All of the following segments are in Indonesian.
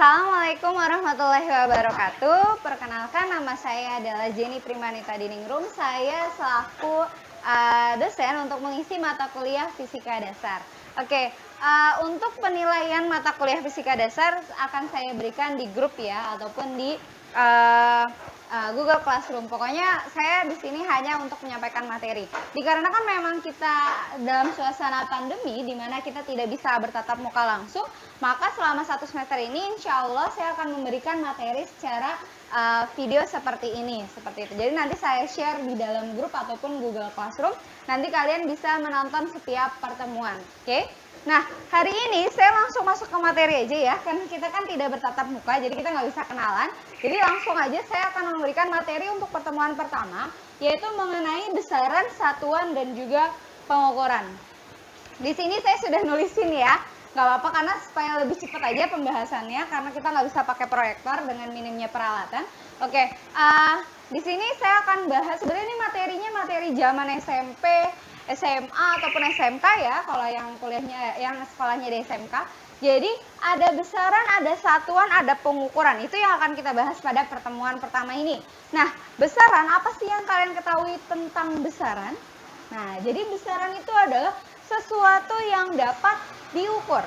Assalamualaikum warahmatullahi wabarakatuh. Perkenalkan, nama saya adalah Jenny Primanita Diningrum. Saya selaku dosen untuk mengisi mata kuliah Fisika Dasar. Oke, untuk penilaian mata kuliah Fisika Dasar akan saya berikan di grup ya, ataupun di Google Classroom. Pokoknya saya di sini hanya untuk menyampaikan materi. Dikarenakan memang kita dalam suasana pandemi di mana kita tidak bisa bertatap muka langsung, maka selama 1 semester ini insya Allah saya akan memberikan materi secara video seperti ini, seperti itu. Jadi nanti saya share di dalam grup ataupun Google Classroom. Nanti kalian bisa menonton setiap pertemuan, oke? Nah, hari ini saya langsung masuk ke materi aja ya, karena kita kan tidak bertatap muka, jadi kita nggak bisa kenalan. Jadi langsung aja saya akan memberikan materi untuk pertemuan pertama, yaitu mengenai besaran, satuan, dan juga pengukuran. Di sini saya sudah nulisin ya, nggak apa-apa karena supaya lebih cepat aja pembahasannya, karena kita nggak bisa pakai proyektor dengan minimnya peralatan. Oke, di sini saya akan bahas, sebenarnya ini materinya materi zaman SMP, SMA ataupun SMK ya, kalau yang kuliahnya, yang sekolahnya di SMK. Jadi ada besaran, ada satuan, ada pengukuran. Itu yang akan kita bahas pada pertemuan pertama ini. Nah, besaran, apa sih yang kalian ketahui tentang besaran? Nah, jadi besaran itu adalah sesuatu yang dapat diukur.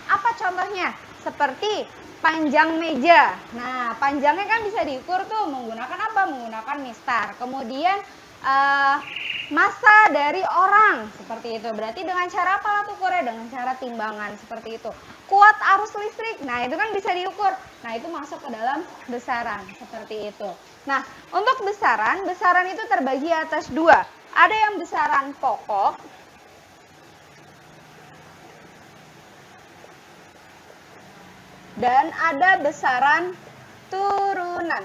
Apa contohnya? Seperti panjang meja. Nah, panjangnya kan bisa diukur tuh menggunakan apa? Menggunakan mistar. Kemudian massa dari orang, seperti itu. Berarti dengan cara apa alat ukurnya? Dengan cara timbangan, seperti itu. Kuat arus listrik, nah itu kan bisa diukur. Nah, itu masuk ke dalam besaran, seperti itu. Nah, untuk besaran itu terbagi atas 2. Ada yang besaran pokok, dan ada besaran turunan.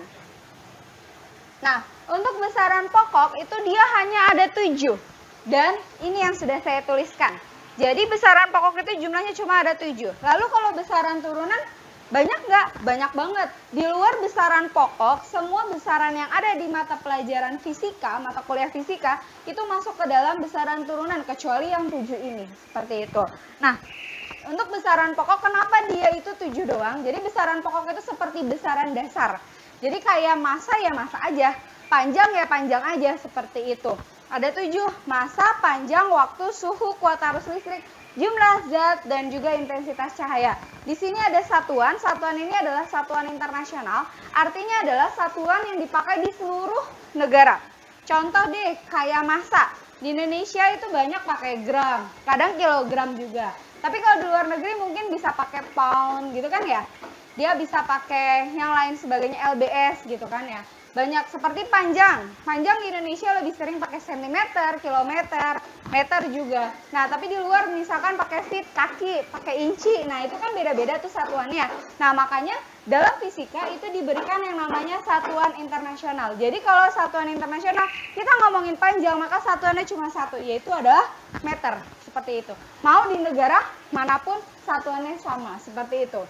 Nah, untuk besaran pokok itu dia hanya ada 7. Dan ini yang sudah saya tuliskan. Jadi besaran pokok itu jumlahnya cuma ada 7. Lalu kalau besaran turunan banyak nggak? Banyak banget. Di luar besaran pokok, semua besaran yang ada di mata pelajaran fisika, mata kuliah fisika, itu masuk ke dalam besaran turunan, kecuali yang 7 ini. Seperti itu. Nah, untuk besaran pokok, kenapa dia itu 7 doang? Jadi besaran pokok itu seperti besaran dasar. Jadi kayak massa ya massa aja, panjang ya panjang aja, seperti itu. Ada 7, massa, panjang, waktu, suhu, kuat arus listrik, jumlah zat, dan juga intensitas cahaya. Di sini ada satuan, satuan ini adalah satuan internasional, artinya adalah satuan yang dipakai di seluruh negara. Contoh deh, kayak massa. Di Indonesia itu banyak pakai gram, kadang kilogram juga. Tapi kalau di luar negeri mungkin bisa pakai pound gitu kan ya. Dia bisa pakai yang lain sebagainya, LBS gitu kan ya. Banyak seperti panjang. Panjang di Indonesia lebih sering pakai sentimeter, kilometer, meter juga. Nah, tapi di luar misalkan pakai feet, kaki, pakai inci. Nah, itu kan beda-beda tuh satuannya. Nah, makanya dalam fisika itu diberikan yang namanya satuan internasional. Jadi kalau satuan internasional, kita ngomongin panjang, maka satuannya cuma satu, yaitu adalah meter. Seperti itu. Mau di negara manapun satuannya sama, seperti itu.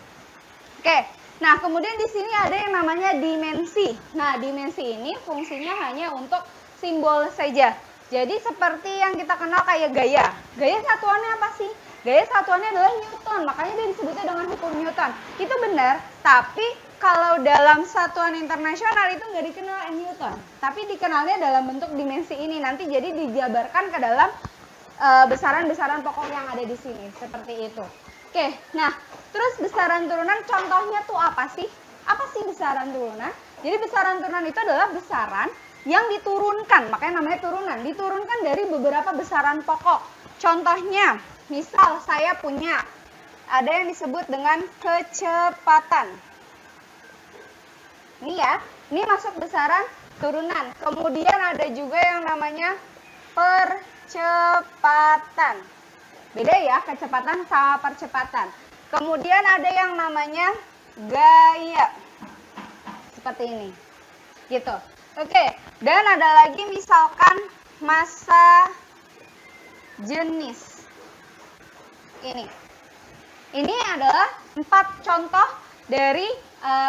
Oke, nah kemudian di sini ada yang namanya dimensi. Nah, dimensi ini fungsinya hanya untuk simbol saja. Jadi seperti yang kita kenal kayak gaya. Gaya satuannya apa sih? Gaya satuannya adalah Newton, makanya dia disebutnya dengan hukum Newton. Itu benar, tapi kalau dalam satuan internasional itu nggak dikenal Newton. Tapi dikenalnya dalam bentuk dimensi ini. Nanti jadi dijabarkan ke dalam besaran-besaran pokok yang ada di sini. Seperti itu. Oke, nah terus besaran turunan contohnya tuh apa sih? Apa sih besaran turunan? Jadi besaran turunan itu adalah besaran yang diturunkan, makanya namanya turunan. Diturunkan dari beberapa besaran pokok. Contohnya, misal saya punya, ada yang disebut dengan kecepatan. Ini ya, ini masuk besaran turunan. Kemudian ada juga yang namanya percepatan. Beda ya, kecepatan sama percepatan. Kemudian ada yang namanya gaya. Seperti ini. Gitu. Oke, dan ada lagi misalkan massa jenis. Ini. Ini adalah 4 contoh dari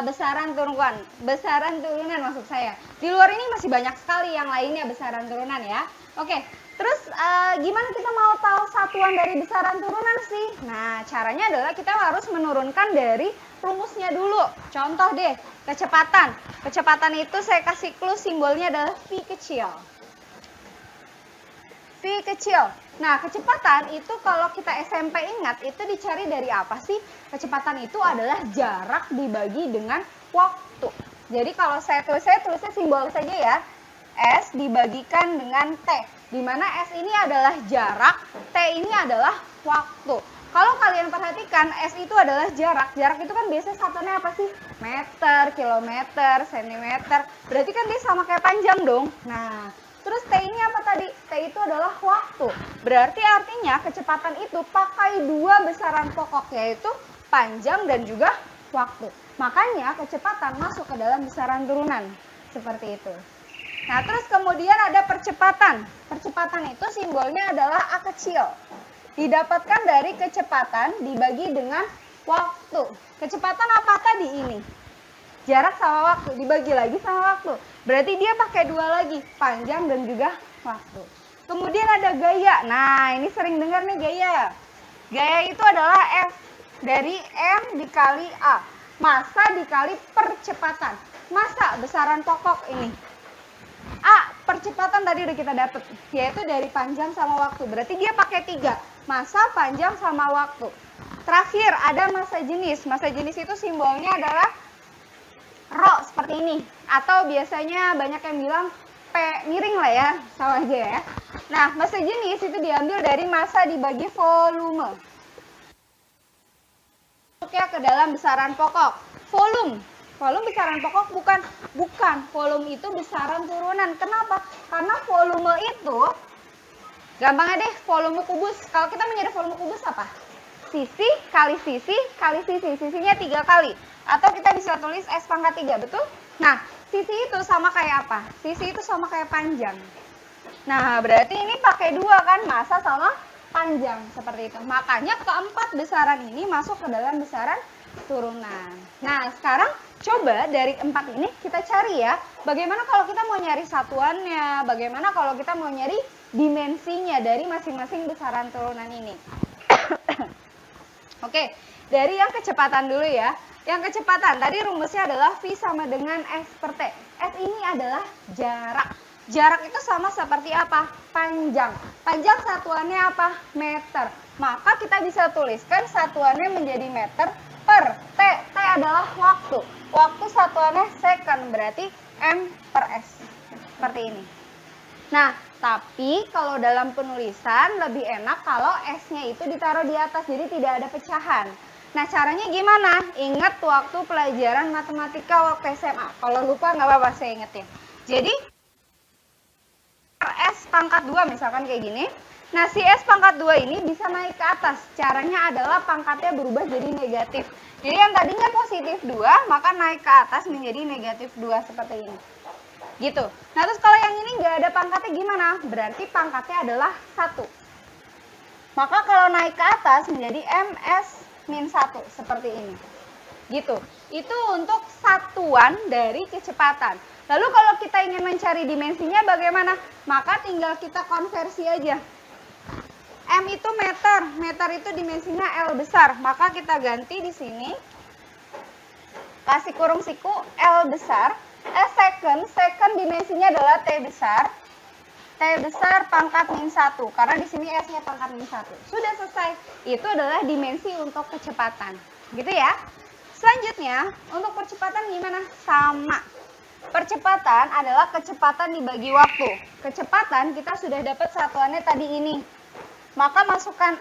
besaran turunan. Besaran turunan maksud saya. Di luar ini masih banyak sekali yang lainnya besaran turunan ya. Oke, Terus gimana kita mau tahu satuan dari besaran turunan sih? Nah, caranya adalah kita harus menurunkan dari rumusnya dulu. Contoh deh, kecepatan. Kecepatan itu saya kasih clue simbolnya adalah V kecil. V kecil. Nah, kecepatan itu kalau kita SMP ingat, itu dicari dari apa sih? Kecepatan itu adalah jarak dibagi dengan waktu. Jadi kalau saya tulisnya simbol saja ya. S dibagikan dengan T. Di mana S ini adalah jarak, T ini adalah waktu. Kalau kalian perhatikan, S itu adalah jarak. Jarak itu kan biasanya satuannya apa sih? Meter, kilometer, sentimeter. Berarti kan dia sama kayak panjang dong. Nah, terus T ini apa tadi? T itu adalah waktu. Berarti artinya kecepatan itu pakai dua besaran pokok, yaitu panjang dan juga waktu. Makanya kecepatan masuk ke dalam besaran turunan. Seperti itu. Nah, terus kemudian ada percepatan. Percepatan itu simbolnya adalah A kecil. Didapatkan dari kecepatan dibagi dengan waktu. Kecepatan apa tadi ini? Jarak sama waktu, dibagi lagi sama waktu. Berarti dia pakai dua lagi, panjang dan juga waktu. Kemudian ada gaya. Nah, ini sering dengar nih gaya. Gaya itu adalah F dari M dikali A. Massa dikali percepatan. Massa besaran pokok ini. A, percepatan tadi udah kita dapat, yaitu dari panjang sama waktu. Berarti dia pakai 3, massa, panjang, sama waktu. Terakhir ada massa jenis. Massa jenis itu simbolnya adalah Rho, seperti ini. Atau biasanya banyak yang bilang P miring lah ya, sama aja ya. Nah, massa jenis itu diambil dari massa dibagi volume. Masuknya ke dalam besaran pokok. Volume. Volume besaran pokok bukan. Volume itu besaran turunan. Kenapa? Karena volume itu, gampangnya deh, volume kubus. Kalau kita mencari volume kubus apa? Sisi kali sisi kali sisi. Sisinya 3 kali. Atau kita bisa tulis S pangkat 3, betul? Nah, sisi itu sama kayak apa? Sisi itu sama kayak panjang. Nah, berarti ini pakai 2 kan? Massa sama panjang. Seperti itu. Makanya keempat besaran ini masuk ke dalam besaran turunan. Nah, sekarang coba dari 4 ini kita cari ya, bagaimana kalau kita mau nyari satuannya, bagaimana kalau kita mau nyari dimensinya dari masing-masing besaran turunan ini. Oke, dari yang kecepatan dulu ya. Yang kecepatan, tadi rumusnya adalah V sama dengan S per T. S ini adalah jarak. Jarak itu sama seperti apa? Panjang. Panjang satuannya apa? Meter. Maka kita bisa tuliskan satuannya menjadi meter per T. T adalah waktu. Waktu satuannya second, berarti M per S. Seperti ini. Nah, tapi kalau dalam penulisan lebih enak kalau S-nya itu ditaruh di atas, jadi tidak ada pecahan. Nah, caranya gimana? Ingat waktu pelajaran matematika waktu SMA. Kalau lupa nggak apa-apa, saya ingetin. Jadi, S pangkat 2 misalkan kayak gini. Nah, si S pangkat 2 ini bisa naik ke atas. Caranya adalah pangkatnya berubah jadi negatif. Jadi yang tadinya positif 2, maka naik ke atas menjadi negatif 2 seperti ini. Gitu. Nah, terus kalau yang ini nggak ada pangkatnya gimana? Berarti pangkatnya adalah 1. Maka kalau naik ke atas menjadi MS-1 seperti ini. Gitu. Itu untuk satuan dari kecepatan. Lalu kalau kita ingin mencari dimensinya bagaimana? Maka tinggal kita konversi aja. M itu meter, meter itu dimensinya L besar, maka kita ganti di sini, kasih kurung siku L besar, second, second dimensinya adalah T besar pangkat min 1, karena di sini S-nya pangkat min 1. Sudah selesai, itu adalah dimensi untuk kecepatan, gitu ya. Selanjutnya, untuk percepatan gimana? Sama. Percepatan adalah kecepatan dibagi waktu. Kecepatan kita sudah dapat satuannya tadi ini. Maka masukkan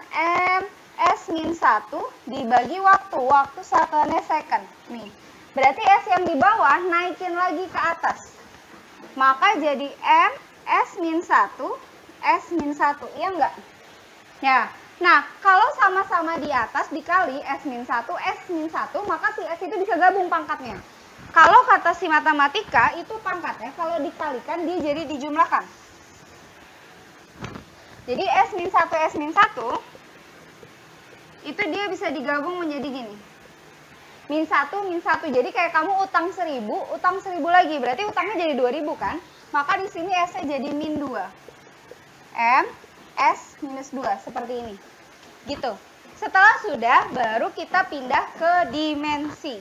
MS-1 dibagi waktu. Waktu satuannya second. Nih. Berarti S yang di bawah naikin lagi ke atas. Maka jadi MS-1, S-1. Iya enggak? Ya. Nah, kalau sama-sama di atas dikali S-1, S-1, maka si S itu bisa gabung pangkatnya. Kalau kata si matematika, itu pangkatnya kalau dikalikan dia jadi dijumlahkan. Jadi S-1, S-1, itu dia bisa digabung menjadi gini. Min 1, min 1. Jadi kayak kamu utang 1000, utang 1000 lagi. Berarti utangnya jadi 2000 kan? Maka di sini S-nya jadi min 2. M S minus 2 seperti ini. Gitu. Setelah sudah, baru kita pindah ke dimensi.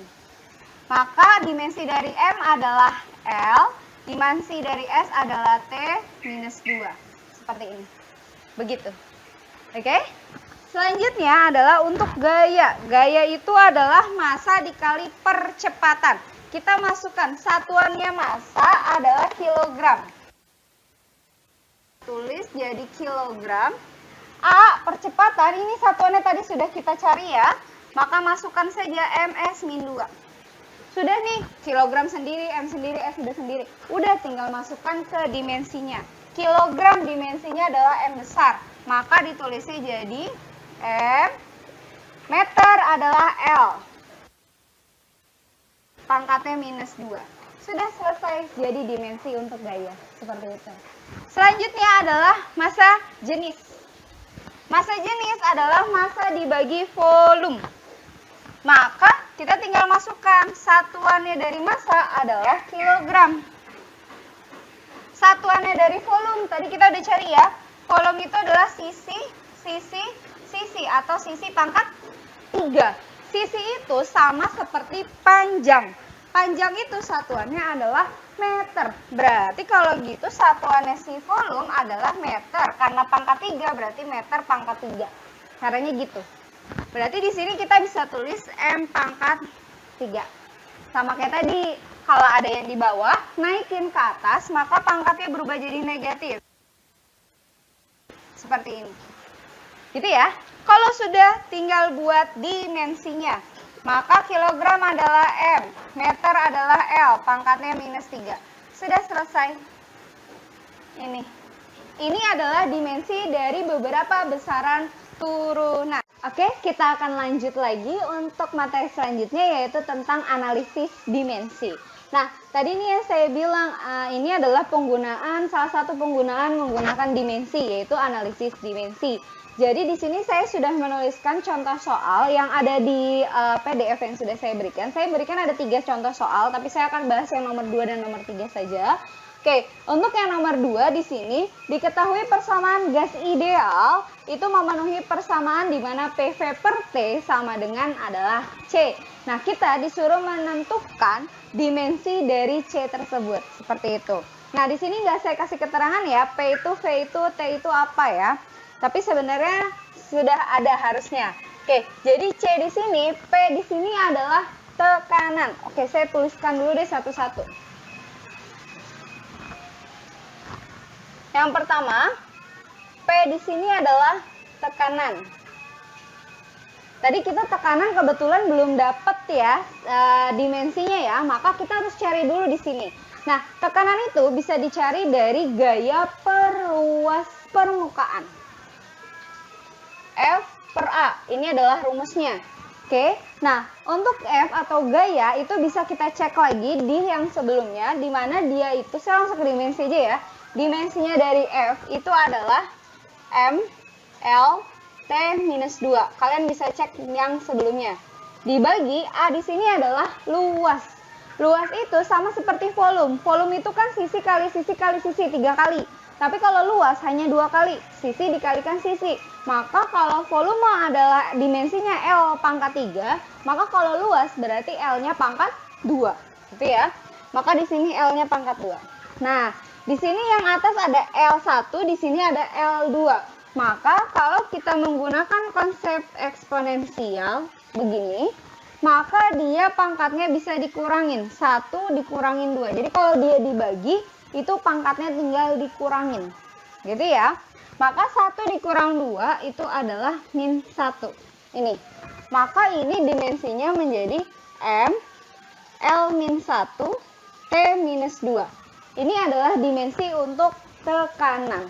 Maka dimensi dari M adalah L, dimensi dari S adalah T minus 2. Seperti ini. Begitu. Oke? Selanjutnya adalah untuk gaya. Gaya itu adalah massa dikali percepatan. Kita masukkan satuannya massa adalah kilogram. Tulis jadi kilogram. A percepatan, ini satuannya tadi sudah kita cari ya. Maka masukkan saja MS min 2. Sudah nih, kilogram sendiri, M sendiri, S sudah sendiri. Udah tinggal masukkan ke dimensinya. Kilogram dimensinya adalah M besar. Maka ditulisnya jadi M. Meter adalah L. Pangkatnya minus 2. Sudah selesai jadi dimensi untuk gaya. Seperti itu. Selanjutnya adalah massa jenis. Massa jenis adalah massa dibagi volume. Maka kita tinggal masukkan satuannya dari massa adalah kilogram. Satuannya dari volume tadi kita udah cari ya. Volume itu adalah sisi atau sisi pangkat 3. Sisi itu sama seperti panjang. Panjang itu satuannya adalah meter. Berarti kalau gitu satuannya si volume adalah meter. Karena pangkat 3 berarti meter pangkat 3. Caranya gitu. Berarti di sini kita bisa tulis M pangkat 3. Sama kayak tadi, kalau ada yang di bawah, naikin ke atas, maka pangkatnya berubah jadi negatif. Seperti ini. Gitu ya. Kalau sudah, tinggal buat dimensinya. Maka kilogram adalah M, meter adalah L, pangkatnya minus 3. Sudah selesai. Ini adalah dimensi dari beberapa besaran turunan. Oke, kita akan lanjut lagi untuk materi selanjutnya, yaitu tentang analisis dimensi. Nah, tadi nih yang saya bilang, ini adalah salah satu penggunaan menggunakan dimensi, yaitu analisis dimensi. Jadi di sini saya sudah menuliskan contoh soal yang ada di PDF yang sudah saya berikan. Saya berikan ada 3 contoh soal, tapi saya akan bahas yang nomor 2 dan nomor 3 saja. Oke, untuk yang nomor 2 di sini, diketahui persamaan gas ideal itu memenuhi persamaan di mana PV per T sama dengan adalah C. Nah, kita disuruh menentukan dimensi dari C tersebut, seperti itu. Nah, di sini nggak saya kasih keterangan ya, P itu, V itu, T itu apa ya. Tapi sebenarnya sudah ada harusnya. Oke, jadi C di sini, P di sini adalah tekanan. Oke, saya tuliskan dulu deh satu-satu. Yang pertama, P di sini adalah tekanan. Tadi kita tekanan kebetulan belum dapat ya dimensinya ya, maka kita harus cari dulu di sini. Nah, tekanan itu bisa dicari dari gaya perluas permukaan. F per A, ini adalah rumusnya. Oke, nah untuk F atau gaya itu bisa kita cek lagi di yang sebelumnya, di mana dia itu, saya langsung ke dimensi aja ya. Dimensinya dari F itu adalah M, L, T minus 2. Kalian bisa cek yang sebelumnya. Dibagi, A di sini adalah luas. Luas itu sama seperti volume. Volume itu kan sisi kali sisi kali sisi 3 kali. Tapi kalau luas hanya 2 kali, sisi dikalikan sisi. Maka kalau volume adalah dimensinya L pangkat 3, maka kalau luas berarti L-nya pangkat 2. Gitu ya. Maka di sini L-nya pangkat 2. Nah, di sini yang atas ada L1, di sini ada L2. Maka kalau kita menggunakan konsep eksponensial begini, maka dia pangkatnya bisa dikurangin. 1 dikurangin 2. Jadi kalau dia dibagi, itu pangkatnya tinggal dikurangin. Gitu ya. Maka 1 dikurang 2 itu adalah min 1. Ini. Maka ini dimensinya menjadi M, L min 1, T minus 2. Ini adalah dimensi untuk tekanan.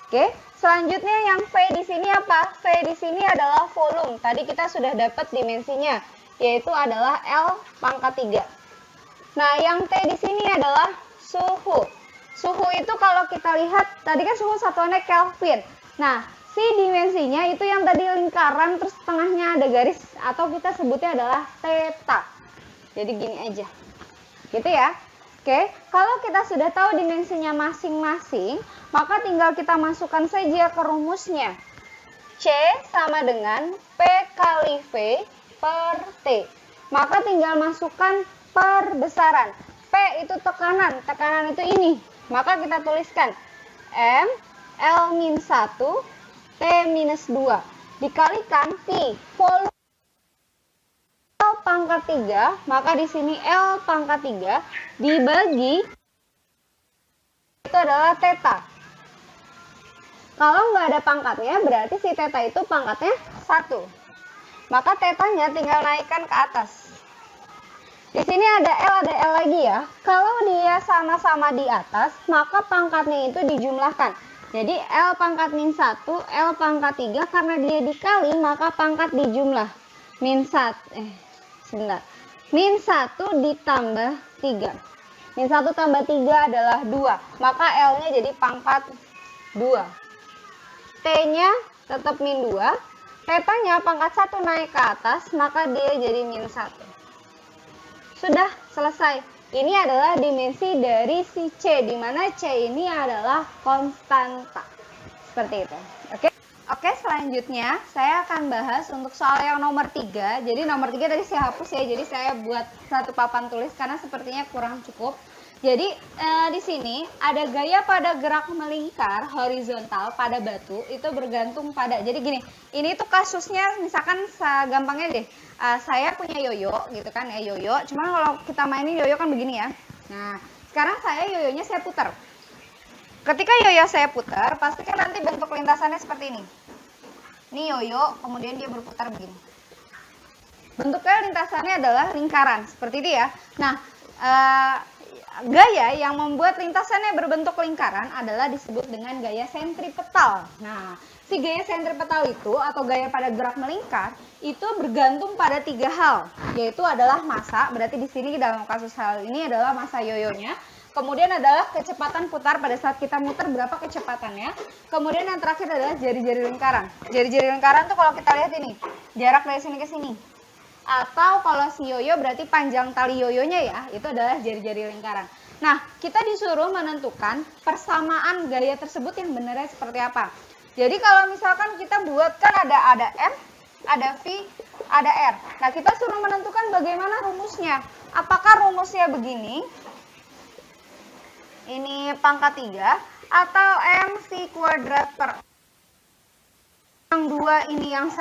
Oke. Selanjutnya yang V di sini apa? V di sini adalah volume. Tadi kita sudah dapat dimensinya, yaitu adalah L pangkat 3. Nah, yang T di sini adalah suhu. Suhu itu kalau kita lihat, tadi kan suhu satuannya Kelvin. Nah, si dimensinya itu yang tadi lingkaran, terus tengahnya ada garis, atau kita sebutnya adalah theta. Jadi gini aja. Gitu ya. Oke, kalau kita sudah tahu dimensinya masing-masing, maka tinggal kita masukkan saja ke rumusnya. C sama dengan P kali V per T. Maka tinggal masukkan perbesaran. P itu tekanan, tekanan itu ini. Maka kita tuliskan M L-1 T-2 dikalikan P volume L pangkat 3, maka di sini L pangkat 3 dibagi itu adalah theta. Kalau nggak ada pangkatnya, berarti si theta itu pangkatnya 1. Maka tetanya tinggal naikkan ke atas. Di sini ada L lagi ya. Kalau dia sama-sama di atas, maka pangkatnya itu dijumlahkan. Jadi L pangkat min 1, L pangkat 3, karena dia dikali, maka pangkat dijumlah. Min 1 ditambah 3. Min 1 tambah 3 adalah 2. Maka L-nya jadi pangkat 2. T-nya tetap min 2. Tetanya pangkat 1 naik ke atas, maka dia jadi min 1. Sudah selesai. Ini adalah dimensi dari si C, di mana C ini adalah konstanta. Seperti itu. Oke, selanjutnya saya akan bahas untuk soal yang nomor 3. Jadi nomor 3 tadi saya hapus ya, jadi saya buat satu papan tulis karena sepertinya kurang cukup. Jadi di sini ada gaya pada gerak melingkar horizontal pada batu itu bergantung pada. Jadi gini, ini tuh kasusnya misalkan gampangnya deh. Saya punya yoyo gitu kan ya, yoyo. Cuman kalau kita mainin yoyo kan begini ya. Nah, sekarang yoyonya saya putar. Ketika yoyo saya putar, pastikan nanti bentuk lintasannya seperti ini. Ini yoyo, kemudian dia berputar begini. Bentuknya lintasannya adalah lingkaran, seperti ini ya. Nah, gaya yang membuat lintasannya berbentuk lingkaran adalah disebut dengan gaya sentripetal. Nah, si gaya sentripetal itu atau gaya pada gerak melingkar itu bergantung pada 3 hal, yaitu adalah massa. Berarti di sini dalam kasus hal ini adalah massa yoyonya. Kemudian adalah kecepatan putar pada saat kita muter berapa kecepatannya. Kemudian yang terakhir adalah jari-jari lingkaran. Jari-jari lingkaran tuh kalau kita lihat ini, jarak dari sini ke sini. Atau kalau si yoyo berarti panjang tali yoyonya ya, itu adalah jari-jari lingkaran. Nah, kita disuruh menentukan persamaan gaya tersebut yang benarnya seperti apa. Jadi kalau misalkan kita buat kan ada M, ada V, ada R. Nah, kita suruh menentukan bagaimana rumusnya. Apakah rumusnya begini? Ini pangkat 3 atau MC kuadrat per yang 2 ini yang 1.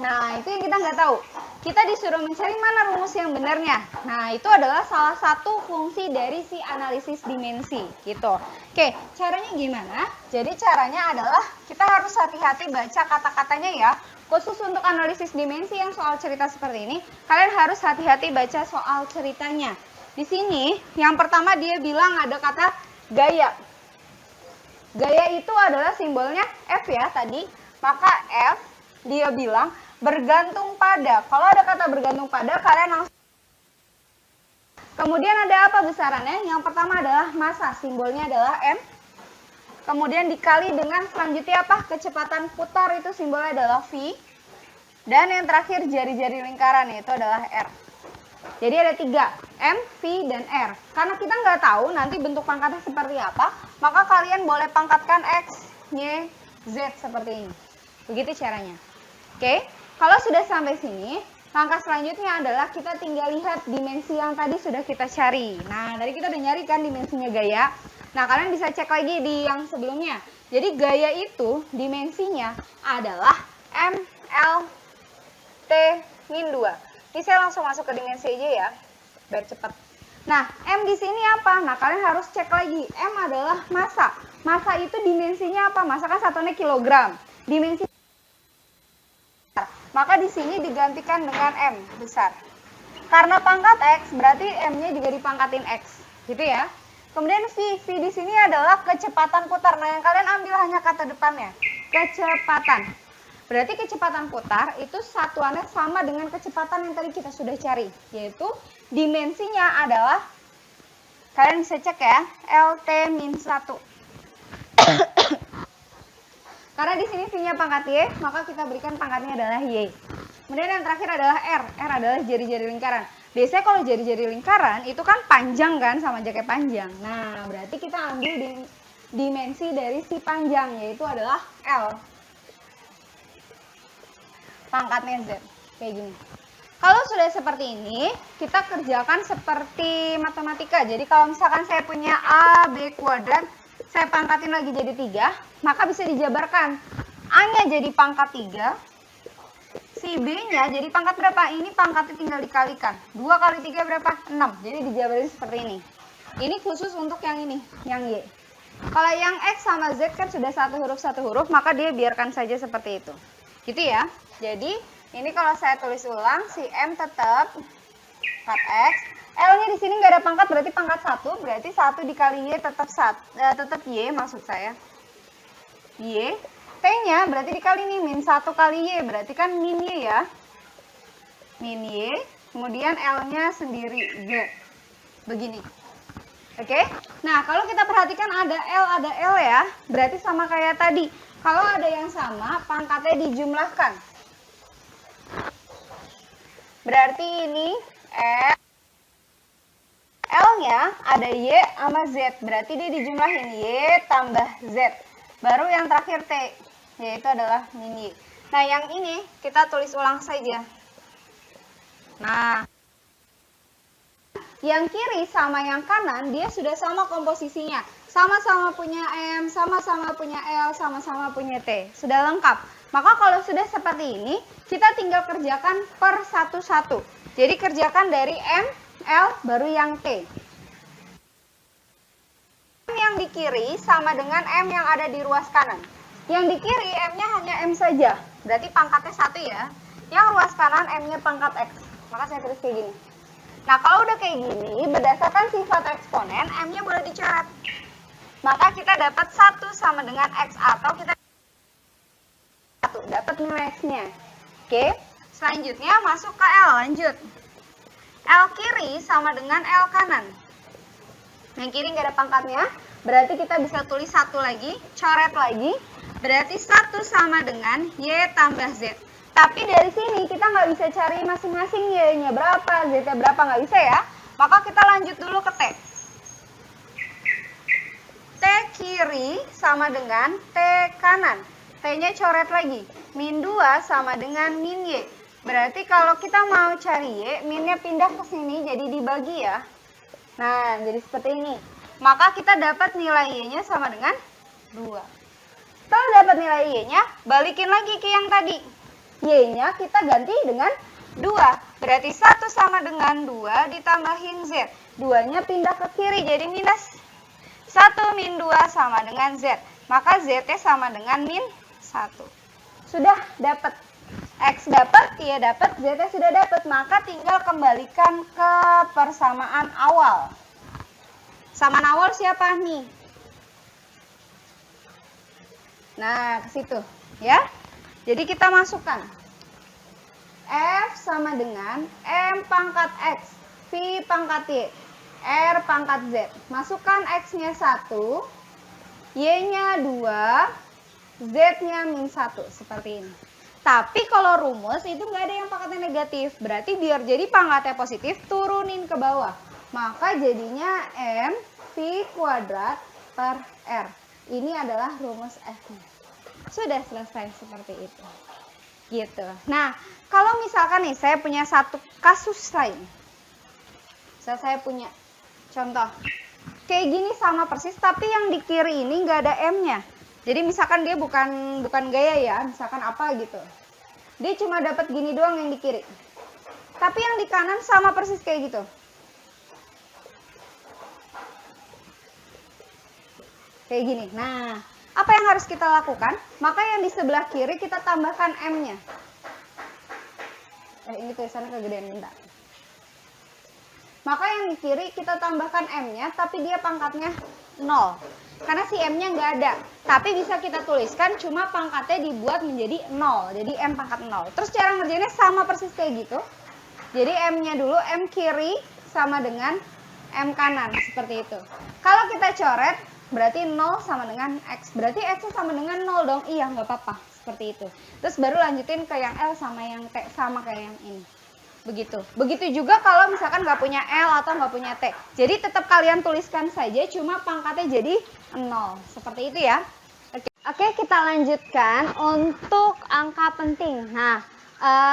Nah, itu yang kita nggak tahu. Kita disuruh mencari mana rumus yang benarnya. Nah, itu adalah salah satu fungsi dari si analisis dimensi gitu. Oke, caranya gimana? Jadi caranya adalah kita harus hati-hati baca kata-katanya ya. Khusus untuk analisis dimensi yang soal cerita seperti ini, kalian harus hati-hati baca soal ceritanya. Di sini, yang pertama dia bilang ada kata gaya. Gaya itu adalah simbolnya F ya tadi. Maka F, dia bilang bergantung pada. Kalau ada kata bergantung pada, kalian langsung. Kemudian ada apa besarannya? Yang pertama adalah massa. Simbolnya adalah M. Kemudian dikali dengan selanjutnya apa? Kecepatan putar itu simbolnya adalah V. Dan yang terakhir jari-jari lingkaran yaitu adalah R. Jadi ada 3, M, V, dan R. Karena kita nggak tahu nanti bentuk pangkatnya seperti apa, maka kalian boleh pangkatkan X, Y, Z seperti ini. Begitu caranya. Oke, kalau sudah sampai sini, langkah selanjutnya adalah kita tinggal lihat dimensi yang tadi sudah kita cari. Nah, tadi kita udah nyari kan dimensinya gaya. Nah, kalian bisa cek lagi di yang sebelumnya. Jadi gaya itu dimensinya adalah M, L, T, min 2. Ini saya langsung masuk ke dimensi aja ya, biar cepat. Nah, M di sini apa? Nah, kalian harus cek lagi. M adalah massa. Massa itu dimensinya apa? Massa kan satunya kilogram. Dimensi maka di sini digantikan dengan M besar. Karena pangkat X, berarti M-nya juga dipangkatin X. Gitu ya. Kemudian V. V di sini adalah kecepatan putar. Nah, yang kalian ambil hanya kata depannya. Kecepatan. Berarti kecepatan putar itu satuannya sama dengan kecepatan yang tadi kita sudah cari. Yaitu dimensinya adalah, kalian bisa cek ya, LT-1. Karena di sini V-nya pangkat Y, maka kita berikan pangkatnya adalah Y. Kemudian yang terakhir adalah R. R adalah jari-jari lingkaran. Biasanya kalau jari-jari lingkaran itu kan panjang kan, sama aja kayak panjang. Nah, berarti kita ambil dimensi dari si panjang, yaitu adalah L. Pangkatnya Z, kayak gini. Kalau sudah seperti ini, kita kerjakan seperti matematika. Jadi kalau misalkan saya punya A, B kuadrat, saya pangkatin lagi jadi 3, maka bisa dijabarkan. A-nya jadi pangkat 3, si B-nya jadi pangkat berapa? Ini pangkatnya tinggal dikalikan. 2 kali 3 berapa? 6. Jadi dijabarin seperti ini. Ini khusus untuk yang ini, yang Y. Kalau yang X sama Z kan sudah satu huruf, maka dia biarkan saja seperti itu. Gitu ya. Jadi, ini kalau saya tulis ulang, si M tetap pangkat X. L-nya di sini nggak ada pangkat, berarti pangkat 1. Berarti 1 dikali Y tetap Y maksud saya. Y. T-nya berarti dikali nih, min 1 kali Y. Berarti kan min Y ya. Min Y. Kemudian L-nya sendiri Z. Begini. Oke. Nah, kalau kita perhatikan ada L ya. Berarti sama kayak tadi. Kalau ada yang sama, pangkatnya dijumlahkan. Berarti ini L-nya ada Y sama Z. Berarti dia dijumlahin Y tambah Z. Baru yang terakhir T, yaitu adalah min Y. Nah, yang ini kita tulis ulang saja. Nah, yang kiri sama yang kanan, dia sudah sama komposisinya. Sama-sama punya M, sama-sama punya L, sama-sama punya T. Sudah lengkap. Maka kalau sudah seperti ini, kita tinggal kerjakan per satu-satu. Jadi kerjakan dari M, L, baru yang T. M yang di kiri sama dengan M yang ada di ruas kanan. Yang di kiri M-nya hanya M saja. Berarti pangkatnya 1 ya. Yang ruas kanan M-nya pangkat X. Maka saya tulis kayak gini. Nah, kalau udah kayak gini, berdasarkan sifat eksponen, M-nya boleh dicoret. Maka kita dapat 1 sama dengan X, atau kita dapat nilai X-nya. Oke, selanjutnya masuk ke L, lanjut. L kiri sama dengan L kanan. Yang kiri nggak ada pangkatnya, berarti kita bisa tulis 1 lagi, coret lagi. Berarti 1 sama dengan Y tambah Z. Tapi dari sini kita nggak bisa cari masing-masing Y-nya berapa, Z-nya berapa, nggak bisa ya. Maka kita lanjut dulu ke T. T kiri sama dengan T kanan. T-nya coret lagi. Min 2 sama dengan min Y. Berarti kalau kita mau cari Y, minnya pindah ke sini jadi dibagi ya. Nah, jadi seperti ini. Maka kita dapat nilai Y-nya sama dengan 2. Setelah dapat nilai Y-nya, balikin lagi ke yang tadi. Y-nya kita ganti dengan 2. Berarti 1 sama dengan 2 ditambahin Z. 2-nya pindah ke kiri jadi minus. 1 min 2 sama dengan Z. Maka Z-nya sama dengan min 1. Sudah dapat. X dapat, Y dapat, Z-nya sudah dapat. Maka tinggal kembalikan ke persamaan awal. Samaan awal siapa nih? Nah, ke situ ya. Jadi kita masukkan F sama dengan M pangkat X, V pangkat Y, R pangkat Z. Masukkan X-nya 1, Y-nya 2, Z-nya min 1, seperti ini. Tapi kalau rumus itu nggak ada yang pangkatnya negatif. Berarti biar jadi pangkatnya positif, turunin ke bawah. Maka jadinya M V kuadrat per R. Ini adalah rumus F-nya. Sudah selesai seperti itu. Gitu. Nah, kalau misalkan nih saya punya satu kasus lain. Saya punya contoh. Kayak gini sama persis, tapi yang di kiri ini nggak ada M-nya. Jadi misalkan dia bukan gaya ya, misalkan apa gitu. Dia cuma dapat gini doang yang di kiri. Tapi yang di kanan sama persis kayak gitu. Kayak gini. Nah, apa yang harus kita lakukan? Maka yang di sebelah kiri kita tambahkan M-nya. Ini tulisannya kegedean bentar. Maka yang di kiri kita tambahkan M-nya, tapi dia pangkatnya 0. Karena si M-nya nggak ada. Tapi bisa kita tuliskan, cuma pangkatnya dibuat menjadi 0. Jadi M pangkat 0. Terus cara ngerjainnya sama persis kayak gitu. Jadi M-nya dulu, M kiri sama dengan M kanan. Seperti itu. Kalau kita coret, berarti 0 sama dengan X. Berarti X sama dengan 0 dong. Iya, nggak apa-apa. Seperti itu. Terus baru lanjutin ke yang L sama yang T. Sama kayak yang ini. Begitu. Begitu juga kalau misalkan nggak punya L atau nggak punya T. Jadi tetap kalian tuliskan saja, cuma pangkatnya jadi 0. Seperti itu ya. Oke, kita lanjutkan untuk angka penting. Nah,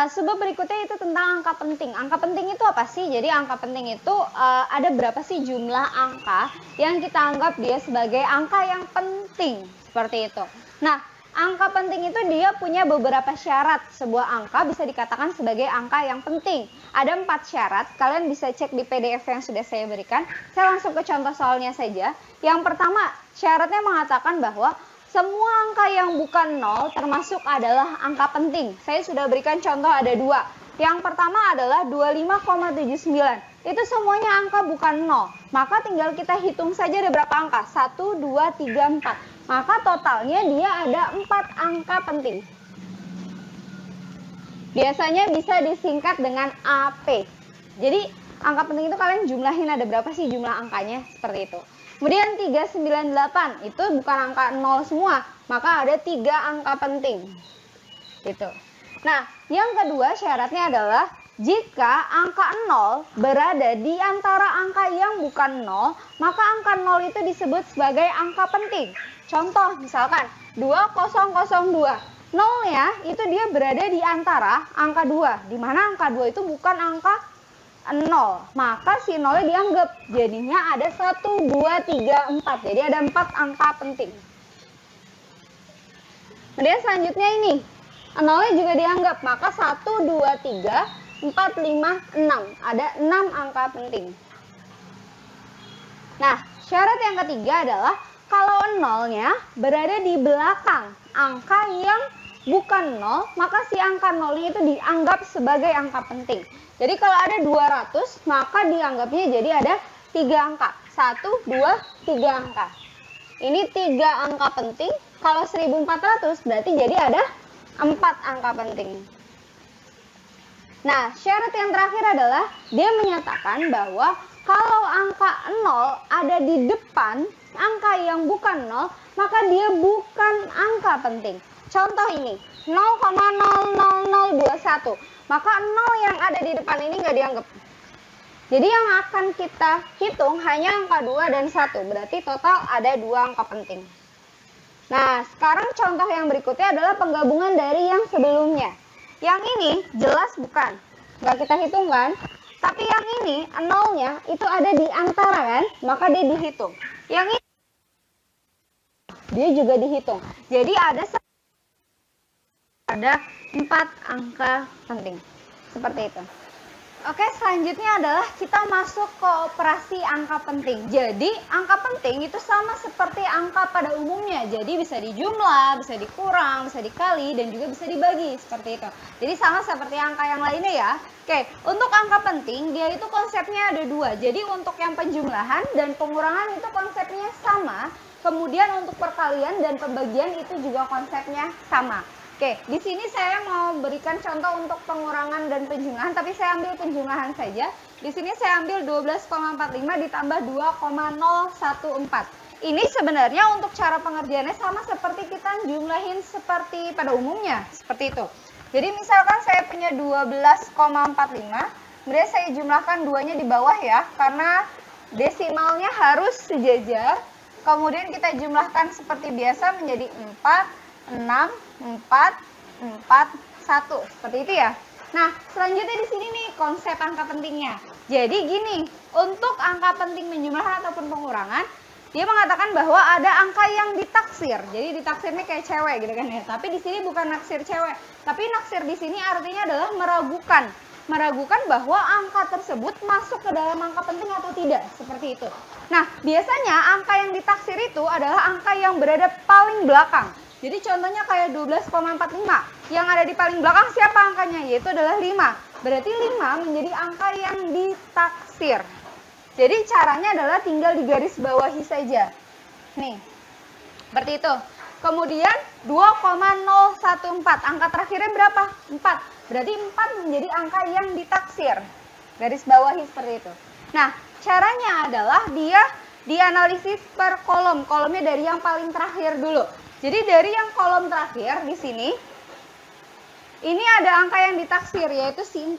sebab berikutnya itu tentang angka penting. Angka penting itu apa sih? Jadi angka penting itu ada berapa sih jumlah angka yang kita anggap dia sebagai angka yang penting. Seperti itu. Nah, angka penting itu dia punya beberapa syarat. Sebuah angka bisa dikatakan sebagai angka yang penting. Ada 4 syarat, kalian bisa cek di PDF yang sudah saya berikan. Saya langsung ke contoh soalnya saja. Yang pertama, syaratnya mengatakan bahwa semua angka yang bukan 0 termasuk adalah angka penting. Saya sudah berikan contoh ada 2. Yang pertama adalah 25,79. Itu semuanya angka bukan 0. Maka tinggal kita hitung saja ada berapa angka. 1, 2, 3, 4. Maka totalnya dia ada 4 angka penting. Biasanya bisa disingkat dengan AP. Jadi angka penting itu kalian jumlahin ada berapa sih jumlah angkanya, seperti itu. Kemudian 398 itu bukan angka 0 semua, maka ada 3 angka penting. Gitu. Nah, yang kedua syaratnya adalah jika angka 0 berada di antara angka yang bukan 0, maka angka 0 itu disebut sebagai angka penting. Contoh misalkan 2002. 0-nya itu dia berada di antara angka 2, di mana angka 2 itu bukan angka 0, maka si 0-nya dianggap jadinya ada 1, 2, 3, 4. Jadi ada 4 angka penting. Kemudian selanjutnya ini 0-nya juga dianggap, maka 1, 2, 3, 4, 5, 6. Ada 6 angka penting. Nah, syarat yang ketiga adalah kalau 0-nya berada di belakang angka yang bukan 0, maka si angka 0-nya itu dianggap sebagai angka penting. Jadi kalau ada 200, maka dianggapnya jadi ada 3 angka. 1, 2, 3 angka. Ini 3 angka penting. Kalau 1400 berarti jadi ada 4 angka penting. Nah, syarat yang terakhir adalah dia menyatakan bahwa kalau angka 0 ada di depan angka yang bukan 0, maka dia bukan angka penting. Contoh ini, 0,00021. Maka 0 yang ada di depan ini nggak dianggap. Jadi yang akan kita hitung hanya angka 2 dan 1. Berarti total ada 2 angka penting. Nah, sekarang contoh yang berikutnya adalah penggabungan dari yang sebelumnya. Yang ini jelas bukan. Nggak kita hitung kan? Tapi yang ini, 0-nya itu ada di antara kan? Maka dia dihitung. Yang ini, dia juga dihitung. Jadi ada 4 angka penting. Seperti itu. Oke, selanjutnya adalah kita masuk ke operasi angka penting. Jadi, angka penting itu sama seperti angka pada umumnya. Jadi, bisa dijumlah, bisa dikurang, bisa dikali, dan juga bisa dibagi. Seperti itu. Jadi, sama seperti angka yang lainnya ya. Oke, untuk angka penting, dia itu konsepnya ada 2. Jadi, untuk yang penjumlahan dan pengurangan itu konsepnya sama. Kemudian, untuk perkalian dan pembagian itu juga konsepnya sama. Oke, di sini saya mau berikan contoh untuk pengurangan dan penjumlahan, tapi saya ambil penjumlahan saja. Di sini saya ambil 12,45 ditambah 2,014. Ini sebenarnya untuk cara pengerjaannya sama seperti kita jumlahin seperti pada umumnya, seperti itu. Jadi misalkan saya punya 12,45, kemudian saya jumlahkan 2-nya di bawah ya, karena desimalnya harus sejajar. Kemudian kita jumlahkan seperti biasa menjadi 4, 6, 4, 4, 1. Seperti itu ya. Nah, selanjutnya di sini nih konsep angka pentingnya. Jadi gini, untuk angka penting menjumlahkan ataupun pengurangan, dia mengatakan bahwa ada angka yang ditaksir. Jadi ditaksirnya kayak cewek gitu kan ya. Tapi di sini bukan naksir cewek. Tapi naksir di sini artinya adalah meragukan. Meragukan bahwa angka tersebut masuk ke dalam angka penting atau tidak. Seperti itu. Nah, biasanya angka yang ditaksir itu adalah angka yang berada paling belakang. Jadi contohnya kayak 12,45. Yang ada di paling belakang siapa angkanya? Yaitu adalah 5. Berarti 5 menjadi angka yang ditaksir. Jadi caranya adalah tinggal digarisbawahi saja. Nih, seperti itu. Kemudian 2,014. Angka terakhirnya berapa? 4. Berarti 4 menjadi angka yang ditaksir. Garis bawahi seperti itu. Nah, caranya adalah dia dianalisis per kolom. Kolomnya dari yang paling terakhir dulu. Jadi dari yang kolom terakhir di sini, ini ada angka yang ditaksir yaitu si 4.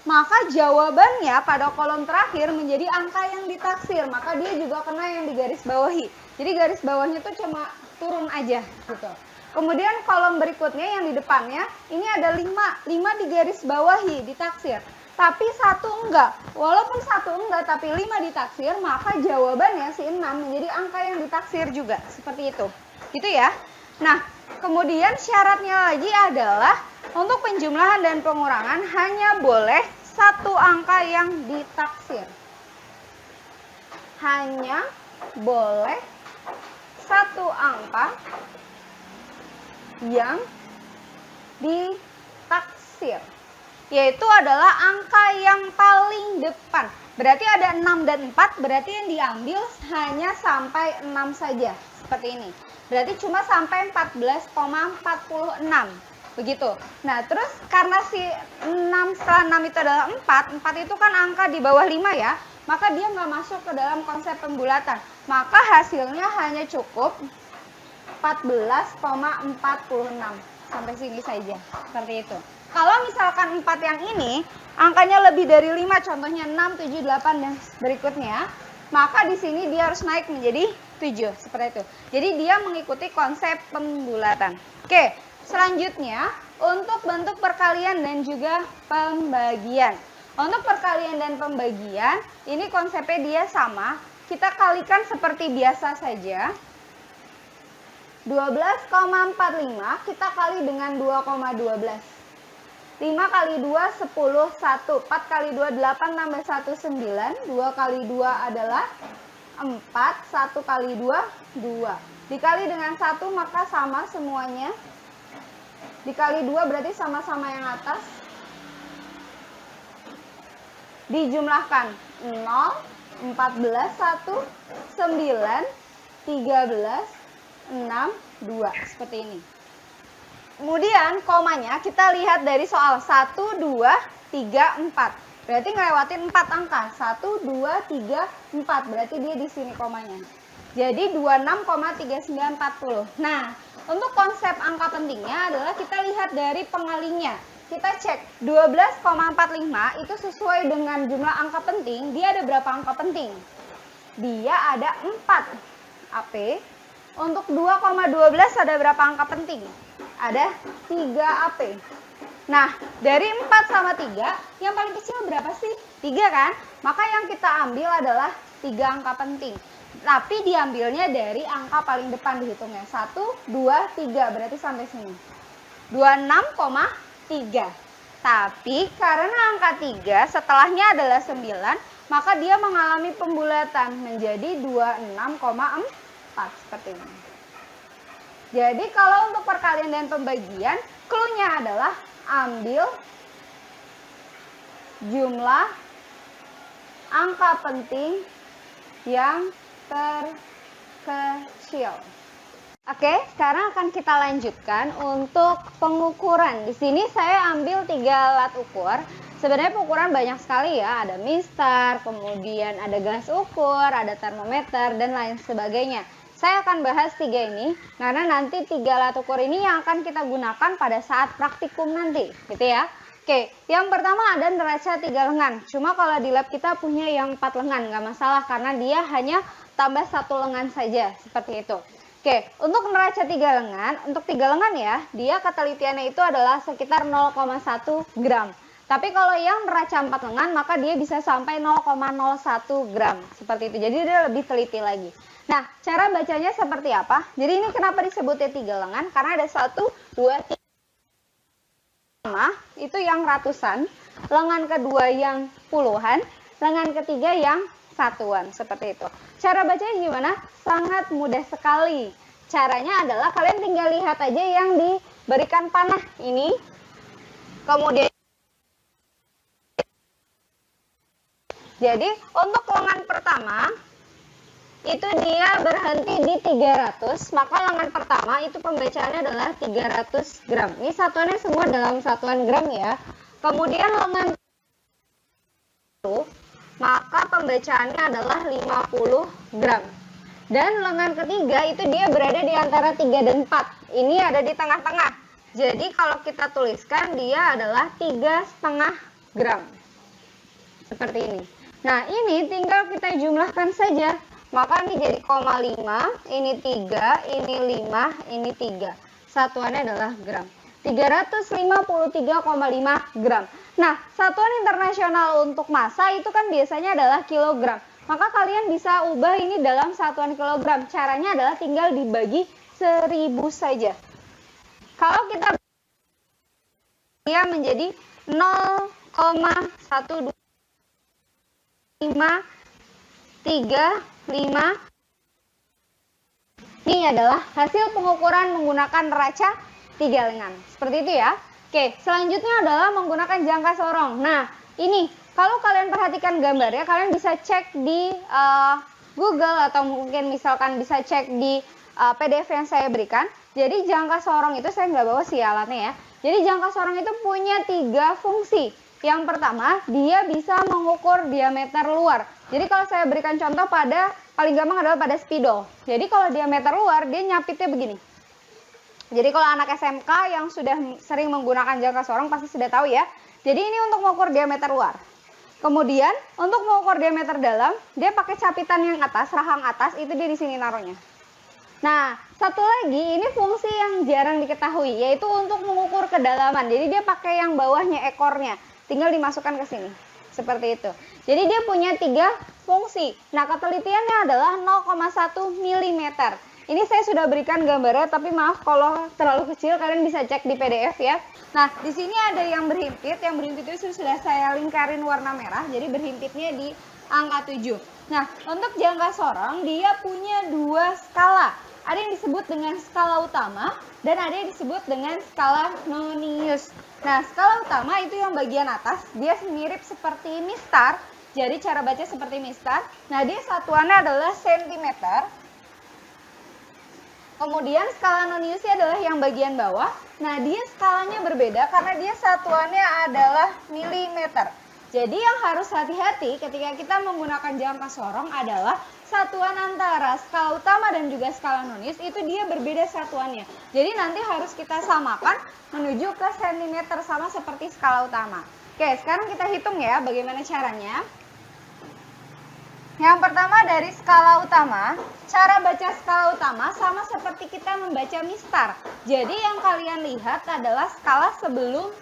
maka jawabannya pada kolom terakhir menjadi angka yang ditaksir, maka dia juga kena yang digaris bawahi. Jadi garis bawahnya tuh cuma turun aja gitu. Kemudian kolom berikutnya yang di depannya, ini ada 5 digaris bawahi, ditaksir. Tapi 1 enggak. Walaupun 1 enggak, tapi 5 ditaksir, maka jawabannya si 6 menjadi angka yang ditaksir juga. Seperti itu. Gitu ya. Nah, kemudian syaratnya lagi adalah untuk penjumlahan dan pengurangan hanya boleh 1 angka yang ditaksir. Hanya boleh 1 angka yang ditaksir, yaitu adalah angka yang paling depan. Berarti ada 6 dan 4, berarti yang diambil hanya sampai 6 saja. Seperti ini. Berarti cuma sampai 14,46. Begitu. Nah, terus karena si 6 setelah 6 itu adalah 4 itu kan angka di bawah 5 ya, maka dia nggak masuk ke dalam konsep pembulatan. Maka hasilnya hanya cukup 14,46. Sampai sini saja. Seperti itu. Kalau misalkan 4 yang ini, angkanya lebih dari 5, contohnya 6, 7, 8, dan berikutnya, maka di sini dia harus naik menjadi 7. Seperti itu. Jadi dia mengikuti konsep pembulatan. Oke. Selanjutnya, untuk bentuk perkalian dan juga pembagian. Untuk perkalian dan pembagian, ini konsepnya dia sama. Kita kalikan seperti biasa saja. 12,45 kita kali dengan 2,12. 5 kali 2, 10, 1. 4 kali 2, 8, tambah 1, 9. 2 kali 2 adalah 4. 1 kali 2, 2. Dikali dengan 1 maka sama semuanya. Dikali 2 berarti sama-sama yang atas. Dijumlahkan 0, 14, 1, 9, 13, 6, 2. Seperti ini. Kemudian komanya kita lihat dari soal 1, 2, 3, 4. Berarti ngelewatin 4 angka. 1, 2, 3, 4. Berarti dia di sini komanya. Jadi 26,3940. Nah, untuk konsep angka pentingnya adalah kita lihat dari pengalinya. Kita cek 12,45 itu sesuai dengan jumlah angka penting. Dia ada berapa angka penting? Dia ada 4 AP. Untuk 2,12 ada berapa angka penting? Ada 3 AP. Nah, dari 4 sama 3, yang paling kecil berapa sih? 3 kan? Maka yang kita ambil adalah 3 angka penting. Tapi diambilnya dari angka paling depan dihitungnya. 1, 2, 3. Berarti sampai sini. 26,3. Tapi karena angka 3 setelahnya adalah 9, maka dia mengalami pembulatan menjadi 26,4. Seperti ini. Jadi kalau untuk perkalian dan pembagian, clue-nya adalah ambil jumlah angka penting yang terkecil. Oke, sekarang akan kita lanjutkan untuk pengukuran. Di sini saya ambil 3 alat ukur. Sebenarnya pengukuran banyak sekali ya, ada mistar, kemudian ada gelas ukur, ada termometer, dan lain sebagainya. Saya akan bahas 3 ini, karena nanti 3 alat ukur ini yang akan kita gunakan pada saat praktikum nanti, gitu ya. Oke, yang pertama ada neraca 3 lengan. Cuma kalau di lab kita punya yang 4 lengan, nggak masalah, karena dia hanya tambah 1 lengan saja, seperti itu. Oke, untuk neraca 3 lengan, untuk 3 lengan ya, dia ketelitiannya itu adalah sekitar 0,1 gram. Tapi kalau yang neraca 4 lengan, maka dia bisa sampai 0,01 gram, seperti itu. Jadi dia lebih teliti lagi. Nah, cara bacanya seperti apa? Jadi ini kenapa disebutnya 3 lengan? Karena ada 1, 2, 3. Itu yang ratusan, lengan kedua yang puluhan, lengan ketiga yang satuan, seperti itu. Cara bacanya gimana? Sangat mudah sekali. Caranya adalah kalian tinggal lihat aja yang diberikan panah ini. Kemudian jadi untuk lengan pertama itu dia berhenti di 300, maka lengan pertama itu pembacaannya adalah 300 gram. Ini satuannya semua dalam satuan gram ya. Kemudian lengan maka pembacaannya adalah 50 gram. Dan lengan ketiga itu dia berada di antara 3 dan 4. Ini ada di tengah-tengah. Jadi kalau kita tuliskan dia adalah 3,5 gram. seperti ini. Nah, ini tinggal kita jumlahkan saja. Maka ini jadi 0,5, ini 3, ini 5, ini 3. Satuannya adalah gram. 353,5 gram. Nah, satuan internasional untuk massa itu kan biasanya adalah kilogram. Maka kalian bisa ubah ini dalam satuan kilogram. Caranya adalah tinggal dibagi 1000 saja. Kalau kita dia menjadi 0,12535. Ini adalah hasil pengukuran menggunakan neraca 3 lengan. Seperti itu ya. Oke, selanjutnya adalah menggunakan jangka sorong. Nah, ini kalau kalian perhatikan gambarnya, kalian bisa cek di Google atau mungkin misalkan bisa cek di PDF yang saya berikan. Jadi jangka sorong itu saya nggak bawa sih alatnya ya. Jadi jangka sorong itu punya 3 fungsi. Yang pertama, dia bisa mengukur diameter luar. Jadi kalau saya berikan contoh paling gampang adalah pada spidol. Jadi kalau diameter luar, dia nyapitnya begini. Jadi kalau anak SMK yang sudah sering menggunakan jangka sorong pasti sudah tahu ya. Jadi ini untuk mengukur diameter luar. Kemudian untuk mengukur diameter dalam, dia pakai capitan yang atas, rahang atas, itu dia di sini naruhnya. Nah, satu lagi ini fungsi yang jarang diketahui, yaitu untuk mengukur kedalaman. Jadi dia pakai yang bawahnya ekornya, tinggal dimasukkan ke sini. Seperti itu. Jadi dia punya 3 fungsi. Nah, ketelitiannya adalah 0,1 mm. Ini saya sudah berikan gambarnya, tapi maaf kalau terlalu kecil, kalian bisa cek di PDF ya. Nah, di sini ada yang berhimpit itu sudah saya lingkarin warna merah, jadi berhimpitnya di angka 7. Nah, untuk jangka sorong, dia punya 2 skala. Ada yang disebut dengan skala utama, dan ada yang disebut dengan skala Nonius. Nah, skala utama itu yang bagian atas, dia mirip seperti mistar, jadi cara baca seperti mistar. Nah, dia satuannya adalah sentimeter. Kemudian skala Noniusnya adalah yang bagian bawah. Nah, dia skalanya berbeda karena dia satuannya adalah milimeter. Jadi yang harus hati-hati ketika kita menggunakan jangka sorong adalah satuan antara skala utama dan juga skala Nonius itu dia berbeda satuannya. Jadi nanti harus kita samakan menuju ke sentimeter sama seperti skala utama. Oke, sekarang kita hitung ya bagaimana caranya. Yang pertama dari skala utama, cara baca skala utama sama seperti kita membaca mistar. Jadi yang kalian lihat adalah skala sebelum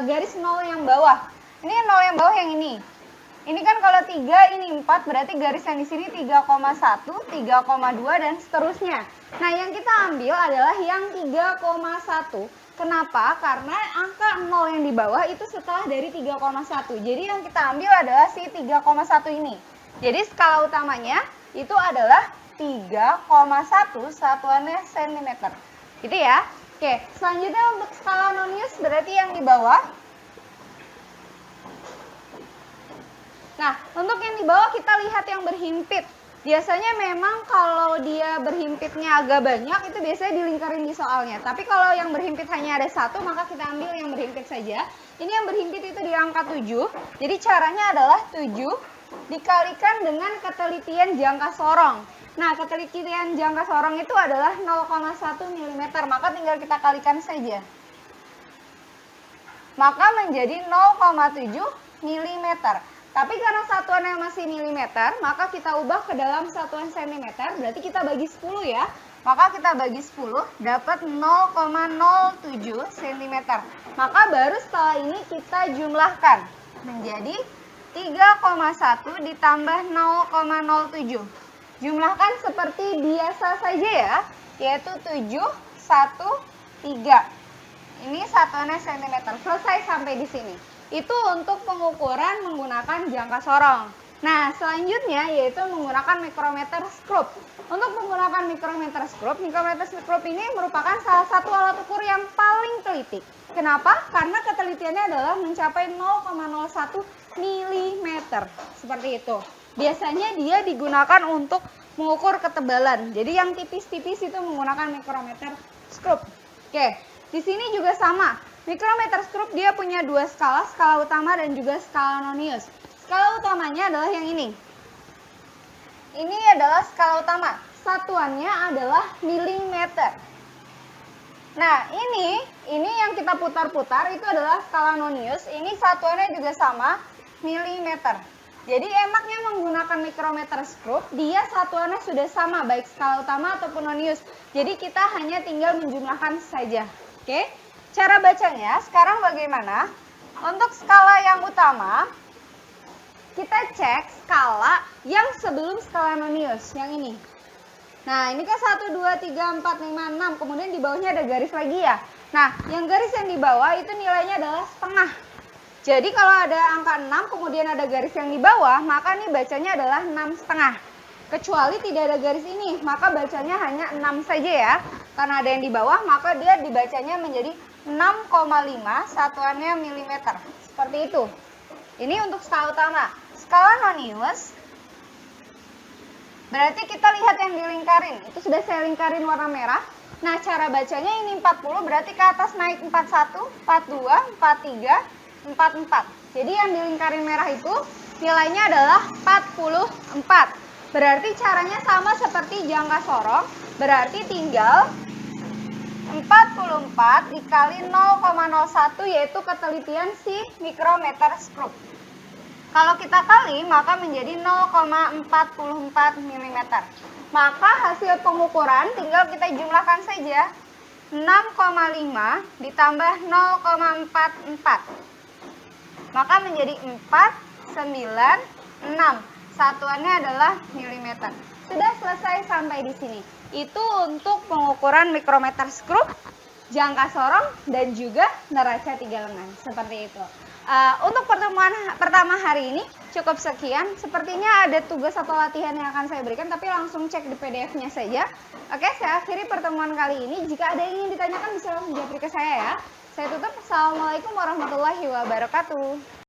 garis 0 yang bawah. Ini 0 yang bawah yang ini. Ini kan kalau 3, ini 4, berarti garis yang di sini 3,1, 3,2, dan seterusnya. Nah, yang kita ambil adalah yang 3,1. Kenapa? Karena angka 0 yang di bawah itu setelah dari 3,1. Jadi yang kita ambil adalah si 3,1 ini. Jadi skala utamanya itu adalah 3,1 satuannya sentimeter. Gitu ya. Oke, selanjutnya untuk skala Nonius berarti yang di bawah. Nah, untuk yang di bawah kita lihat yang berhimpit. Biasanya memang kalau dia berhimpitnya agak banyak itu biasanya dilingkarin di soalnya. Tapi kalau yang berhimpit hanya ada 1, maka kita ambil yang berhimpit saja. Ini yang berhimpit itu di angka 7. Jadi caranya adalah 7 dikalikan dengan ketelitian jangka sorong. Nah, ketelitian jangka sorong itu adalah 0,1 mm, maka tinggal kita kalikan saja. Maka menjadi 0,7 mm. Tapi karena satuannya masih milimeter, maka kita ubah ke dalam satuan sentimeter, berarti kita bagi 10 ya. Maka kita bagi 10, dapat 0,07 cm. Maka baru setelah ini kita jumlahkan menjadi 3,1 ditambah 0,07. Jumlahkan seperti biasa saja ya, yaitu 7, 1, 3. Ini satuannya sentimeter. Selesai sampai di sini. Itu untuk pengukuran menggunakan jangka sorong. Nah, selanjutnya yaitu menggunakan mikrometer skrup. Untuk menggunakan mikrometer skrup ini merupakan salah satu alat ukur yang paling teliti. Kenapa? Karena ketelitiannya adalah mencapai 0,01 mm. Seperti itu. Biasanya dia digunakan untuk mengukur ketebalan. Jadi yang tipis-tipis itu menggunakan mikrometer skrup. Oke, di sini juga sama. Mikrometer skrup dia punya 2 skala, skala utama dan juga skala Nonius. Skala utamanya adalah yang ini. Ini adalah skala utama. Satuannya adalah milimeter. Nah, ini yang kita putar-putar itu adalah skala Nonius. Ini satuannya juga sama. mm. Jadi enaknya menggunakan micrometer scope, dia satuannya sudah sama baik skala utama ataupun non-use. Jadi kita hanya tinggal menjumlahkan saja. Oke, cara bacanya sekarang bagaimana? Untuk skala yang utama, kita cek skala yang sebelum skala non-use, yang ini. Nah, ini kan 1, 2, 3, 4, 5, 6, kemudian di bawahnya ada garis lagi ya. Nah, yang garis yang di bawah itu nilainya adalah setengah. Jadi kalau ada angka 6 kemudian ada garis yang di bawah, maka nih bacanya adalah 6,5. Kecuali tidak ada garis ini, maka bacanya hanya 6 saja ya. Karena ada yang di bawah, maka dia dibacanya menjadi 6,5 satuannya milimeter. Seperti itu. Ini untuk skala utama. Skala non-use, berarti kita lihat yang dilingkarin. Itu sudah saya lingkarin warna merah. Nah, cara bacanya ini 40, berarti ke atas naik 41, 42, 43, 44. Jadi yang dilingkarin merah itu nilainya adalah 44. Berarti caranya sama seperti jangka sorong. Berarti tinggal 44 dikali 0,01 yaitu ketelitian si micrometer scope. Kalau kita kali maka menjadi 0,44 mm. Maka hasil pengukuran tinggal kita jumlahkan saja. 6,5 ditambah 0,44. Maka menjadi 496. Satuannya adalah milimeter. Sudah selesai sampai di sini. Itu untuk pengukuran micrometer scope, jangka sorong, dan juga neraca 3 lengan. Seperti itu. Untuk pertemuan pertama hari ini cukup sekian. Sepertinya ada tugas atau latihan yang akan saya berikan, tapi langsung cek di PDF-nya saja. Oke, saya akhiri pertemuan kali ini. Jika ada yang ingin ditanyakan bisa langsung japri ke saya ya. Saya tutup. Assalamualaikum warahmatullahi wabarakatuh.